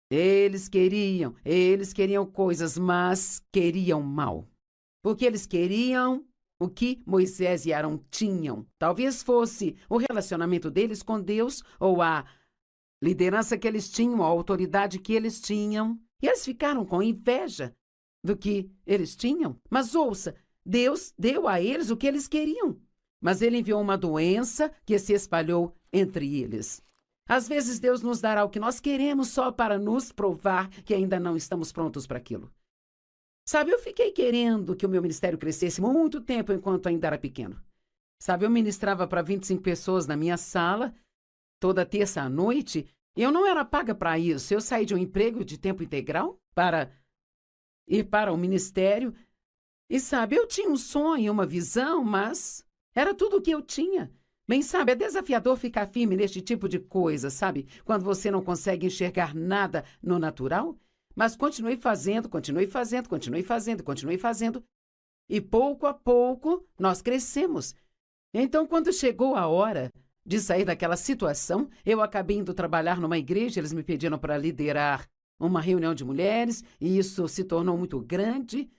Speaker 1: Eles queriam coisas, mas queriam mal. Porque eles queriam o que Moisés e Arão tinham. Talvez fosse o relacionamento deles com Deus ou a liderança que eles tinham, a autoridade que eles tinham. E eles ficaram com inveja do que eles tinham. Mas ouça, Deus deu a eles o que eles queriam. Mas ele enviou uma doença que se espalhou entre eles. Às vezes Deus nos dará o que nós queremos só para nos provar que ainda não estamos prontos para aquilo. Sabe, eu fiquei querendo que o meu ministério crescesse muito tempo enquanto ainda era pequeno. Sabe, eu ministrava para 25 pessoas na minha sala, toda terça à noite, e eu não era paga para isso. Eu saí de um emprego de tempo integral para ir para o ministério. E sabe, eu tinha um sonho, uma visão, mas era tudo o que eu tinha. Bem, sabe, é desafiador ficar firme neste tipo de coisa, sabe? Quando você não consegue enxergar nada no natural. Mas continue fazendo. E pouco a pouco nós crescemos. Então, quando chegou a hora de sair daquela situação, eu acabei indo trabalhar numa igreja. Eles me pediram para liderar uma reunião de mulheres, e isso se tornou muito grande.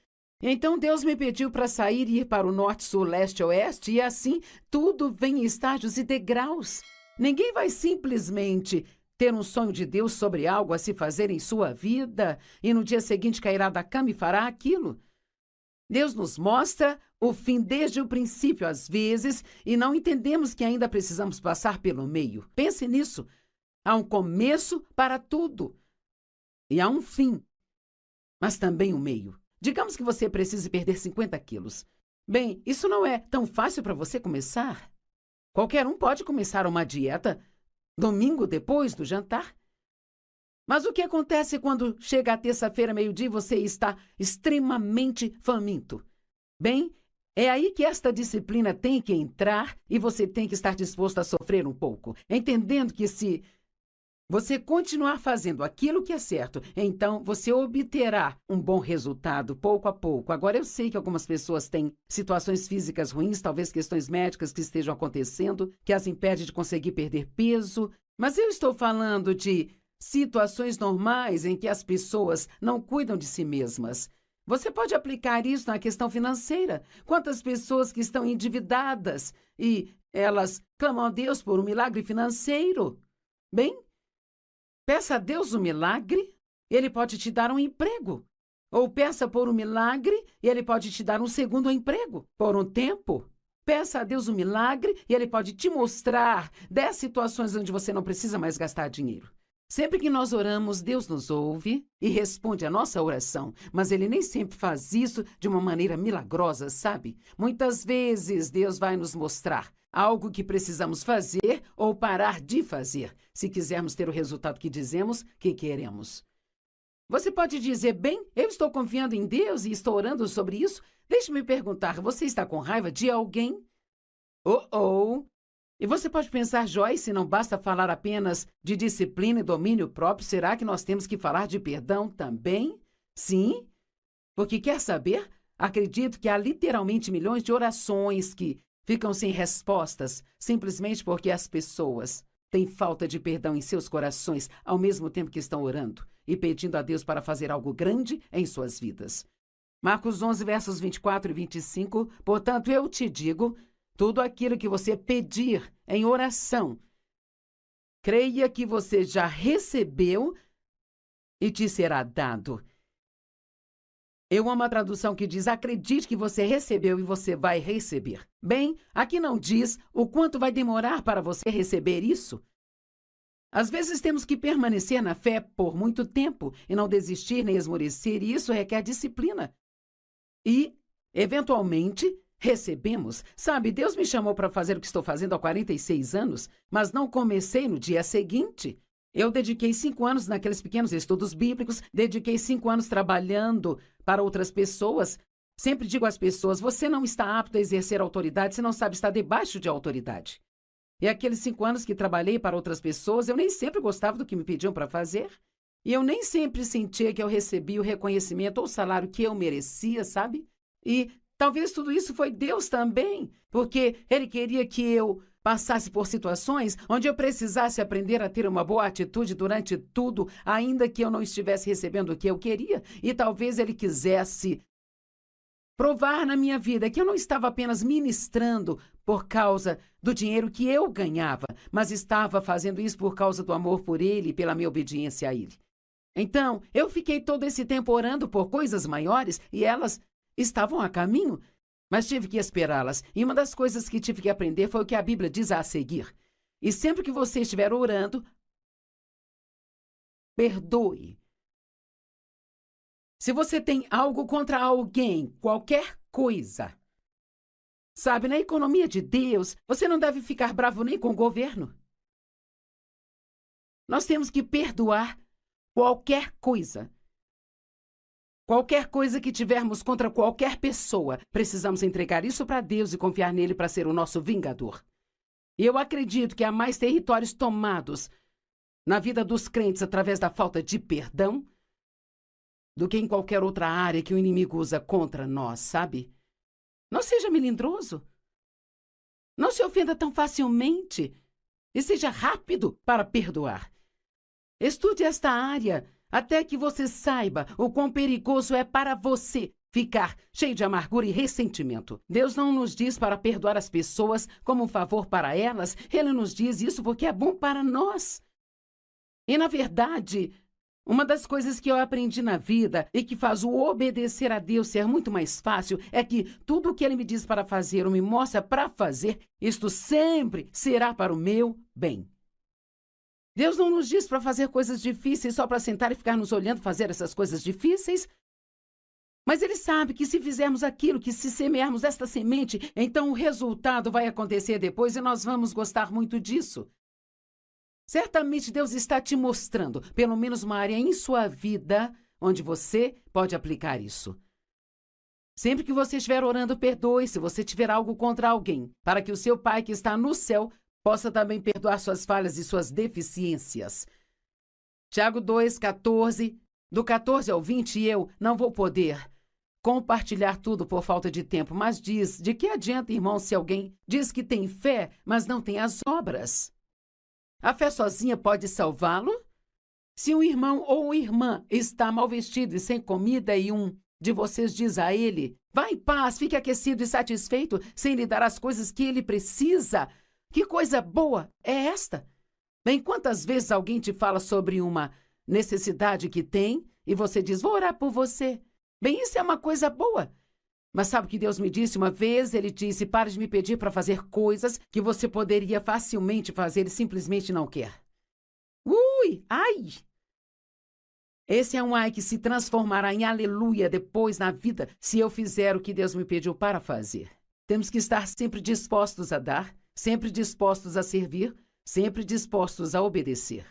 Speaker 1: Então, Deus me pediu para sair e ir para o norte, sul, leste, oeste, e assim tudo vem em estágios e degraus. Ninguém vai simplesmente ter um sonho de Deus sobre algo a se fazer em sua vida e no dia seguinte cairá da cama e fará aquilo. Deus nos mostra o fim desde o princípio, às vezes, e não entendemos que ainda precisamos passar pelo meio. Pense nisso. Há um começo para tudo. E há um fim, mas também um meio. Digamos que você precise perder 50 quilos. Bem, isso não é tão fácil para você começar. Qualquer um pode começar uma dieta domingo depois do jantar. Mas o que acontece quando chega a terça-feira, meio-dia, e você está extremamente faminto? Bem, é aí que esta disciplina tem que entrar e você tem que estar disposto a sofrer um pouco, entendendo que se você continuar fazendo aquilo que é certo, então você obterá um bom resultado pouco a pouco. Agora, eu sei que algumas pessoas têm situações físicas ruins, talvez questões médicas que estejam acontecendo, que as impede de conseguir perder peso, mas eu estou falando de situações normais em que as pessoas não cuidam de si mesmas. Você pode aplicar isso na questão financeira. Quantas pessoas que estão endividadas e elas clamam a Deus por um milagre financeiro? Bem, peça a Deus um milagre, Ele pode te dar um emprego. Ou peça por um milagre e Ele pode te dar um segundo emprego por um tempo. Peça a Deus um milagre e Ele pode te mostrar 10 situações onde você não precisa mais gastar dinheiro. Sempre que nós oramos, Deus nos ouve e responde a nossa oração, mas Ele nem sempre faz isso de uma maneira milagrosa, sabe? Muitas vezes Deus vai nos mostrar algo que precisamos fazer ou parar de fazer, se quisermos ter o resultado que dizemos que queremos. Você pode dizer, bem, eu estou confiando em Deus e estou orando sobre isso. Deixe-me perguntar, você está com raiva de alguém? E você pode pensar, Joyce, não basta falar apenas de disciplina e domínio próprio, será que nós temos que falar de perdão também? Sim, porque quer saber? Acredito que há literalmente milhões de orações que ficam sem respostas, simplesmente porque as pessoas têm falta de perdão em seus corações, ao mesmo tempo que estão orando e pedindo a Deus para fazer algo grande em suas vidas. Marcos 11, versos 24 e 25, portanto, eu te digo, tudo aquilo que você pedir em oração, creia que você já recebeu e te será dado. Eu amo a tradução que diz, acredite que você recebeu e você vai receber. Bem, aqui não diz o quanto vai demorar para você receber isso. Às vezes temos que permanecer na fé por muito tempo e não desistir nem esmorecer, e isso requer disciplina. E, eventualmente, recebemos. Sabe, Deus me chamou para fazer o que estou fazendo há 46 anos, mas não comecei no dia seguinte. Eu dediquei 5 anos naqueles pequenos estudos bíblicos, dediquei 5 anos trabalhando para outras pessoas. Sempre digo às pessoas, você não está apto a exercer autoridade, você não sabe estar debaixo de autoridade. E aqueles 5 anos que trabalhei para outras pessoas, eu nem sempre gostava do que me pediam para fazer. E eu nem sempre sentia que eu recebia o reconhecimento ou o salário que eu merecia, sabe? E talvez tudo isso foi Deus também, porque Ele queria que eu passasse por situações onde eu precisasse aprender a ter uma boa atitude durante tudo, ainda que eu não estivesse recebendo o que eu queria. E talvez Ele quisesse provar na minha vida que eu não estava apenas ministrando por causa do dinheiro que eu ganhava, mas estava fazendo isso por causa do amor por Ele e pela minha obediência a Ele. Então, eu fiquei todo esse tempo orando por coisas maiores e elas estavam a caminho, mas tive que esperá-las. E uma das coisas que tive que aprender foi o que a Bíblia diz a seguir. E sempre que você estiver orando, perdoe. Se você tem algo contra alguém, qualquer coisa, sabe, na economia de Deus, você não deve ficar bravo nem com o governo. Nós temos que perdoar qualquer coisa. Qualquer coisa que tivermos contra qualquer pessoa, precisamos entregar isso para Deus e confiar nele para ser o nosso vingador. E eu acredito que há mais territórios tomados na vida dos crentes através da falta de perdão do que em qualquer outra área que o inimigo usa contra nós, sabe? Não seja melindroso. Não se ofenda tão facilmente. E seja rápido para perdoar. Estude esta área até que você saiba o quão perigoso é para você ficar cheio de amargura e ressentimento. Deus não nos diz para perdoar as pessoas como um favor para elas. Ele nos diz isso porque é bom para nós. E, na verdade, uma das coisas que eu aprendi na vida e que faz o obedecer a Deus ser muito mais fácil é que tudo o que Ele me diz para fazer ou me mostra para fazer, isto sempre será para o meu bem. Deus não nos diz para fazer coisas difíceis só para sentar e ficar nos olhando fazer essas coisas difíceis. Mas Ele sabe que se fizermos aquilo, que se semearmos esta semente, então o resultado vai acontecer depois e nós vamos gostar muito disso. Certamente Deus está te mostrando, pelo menos uma área em sua vida, onde você pode aplicar isso. Sempre que você estiver orando, perdoe se você tiver algo contra alguém, para que o seu Pai que está no céu possa também perdoar suas falhas e suas deficiências. Tiago 2:14, do 14 ao 20, eu não vou poder compartilhar tudo por falta de tempo, mas diz, de que adianta, irmão, se alguém diz que tem fé, mas não tem as obras? A fé sozinha pode salvá-lo? Se um irmão ou irmã está mal vestido e sem comida e um de vocês diz a ele, vá em paz, fique aquecido e satisfeito, sem lhe dar as coisas que ele precisa, que coisa boa é esta? Bem, quantas vezes alguém te fala sobre uma necessidade que tem e você diz, vou orar por você. Bem, isso é uma coisa boa. Mas sabe o que Deus me disse uma vez? Ele disse, pare de me pedir para fazer coisas que você poderia facilmente fazer e simplesmente não quer. Ui, ai! Esse é um ai que se transformará em aleluia depois na vida se eu fizer o que Deus me pediu para fazer. Temos que estar sempre dispostos a dar, sempre dispostos a servir, sempre dispostos a obedecer.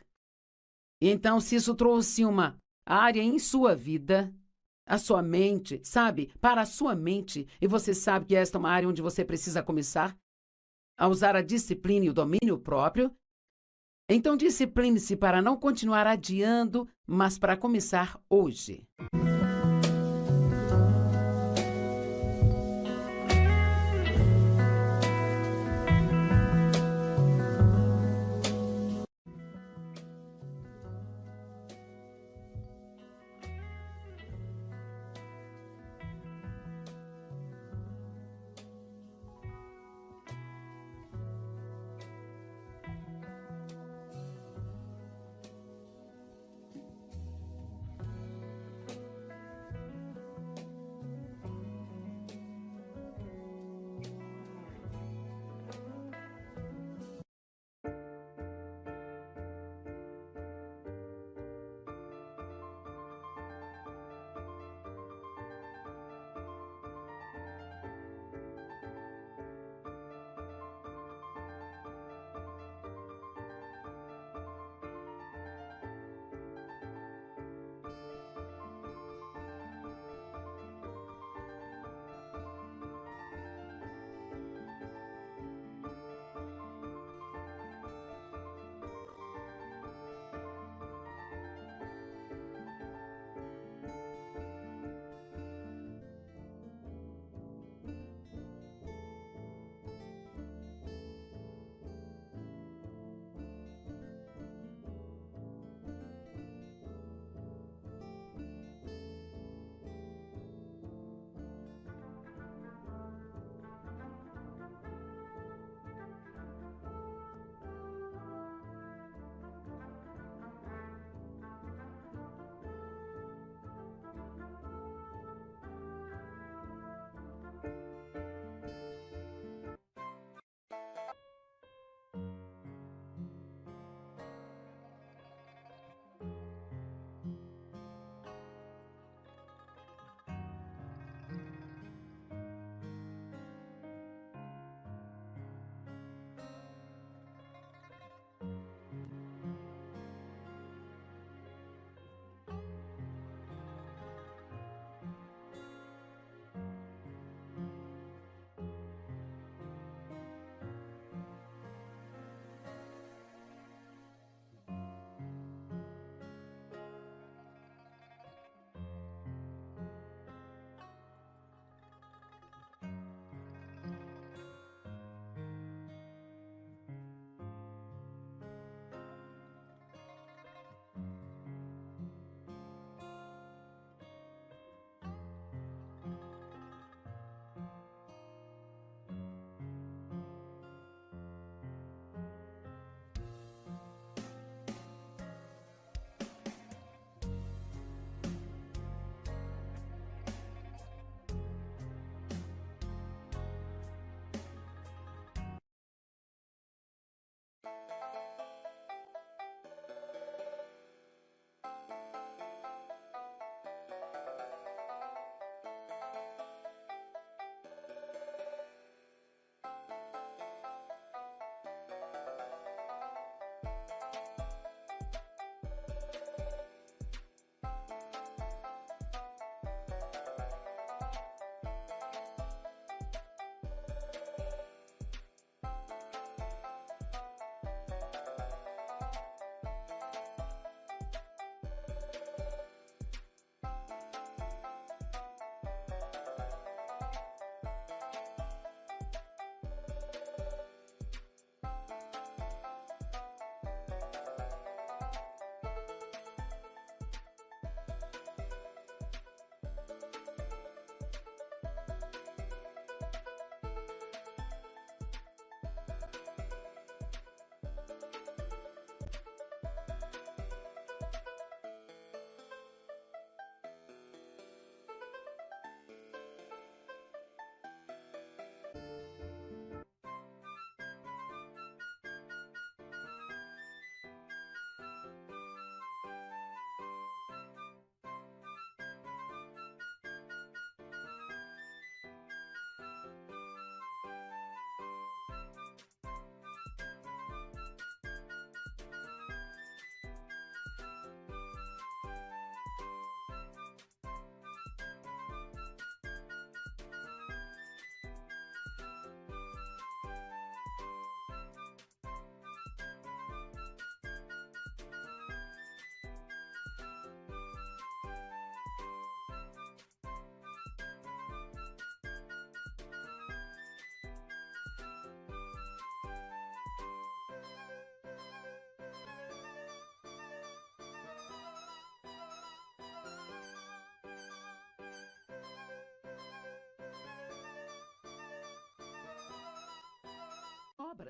Speaker 1: Então, se isso trouxe uma área em sua vida, a sua mente, sabe, para a sua mente, e você sabe que esta é uma área onde você precisa começar a usar a disciplina e o domínio próprio, então discipline-se para não continuar adiando, mas para começar hoje.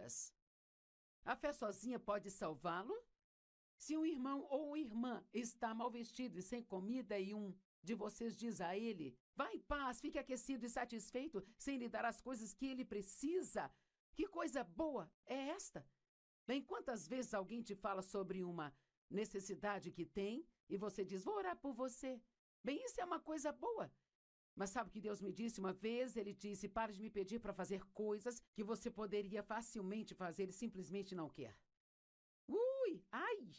Speaker 1: vidas. A fé sozinha pode salvá-lo? Se um irmão ou irmã está mal vestido e sem comida e um de vocês diz a ele: vá em paz, fique aquecido e satisfeito, sem lhe dar as coisas que ele precisa, que coisa boa é esta? Bem, quantas vezes alguém te fala sobre uma necessidade que tem e você diz: vou orar por você. Bem, isso é uma coisa boa. Mas sabe o que Deus me disse uma vez? Ele disse: pare de me pedir para fazer coisas que você poderia facilmente fazer e simplesmente não quer. Ui, ai!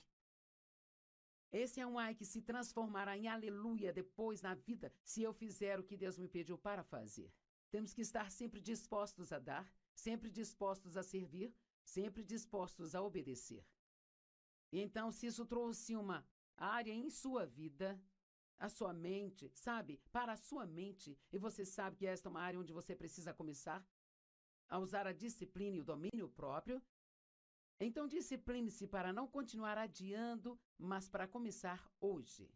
Speaker 1: Esse é um ai que se transformará em aleluia depois na vida se eu fizer o que Deus me pediu para fazer. Temos que estar sempre dispostos a dar, sempre dispostos a servir, sempre dispostos a obedecer. Então, se isso trouxe uma área em sua vida, a sua mente, sabe, para a sua mente, e você sabe que esta é uma área onde você precisa começar a usar a disciplina e o domínio próprio, então discipline-se para não continuar adiando, mas para começar hoje.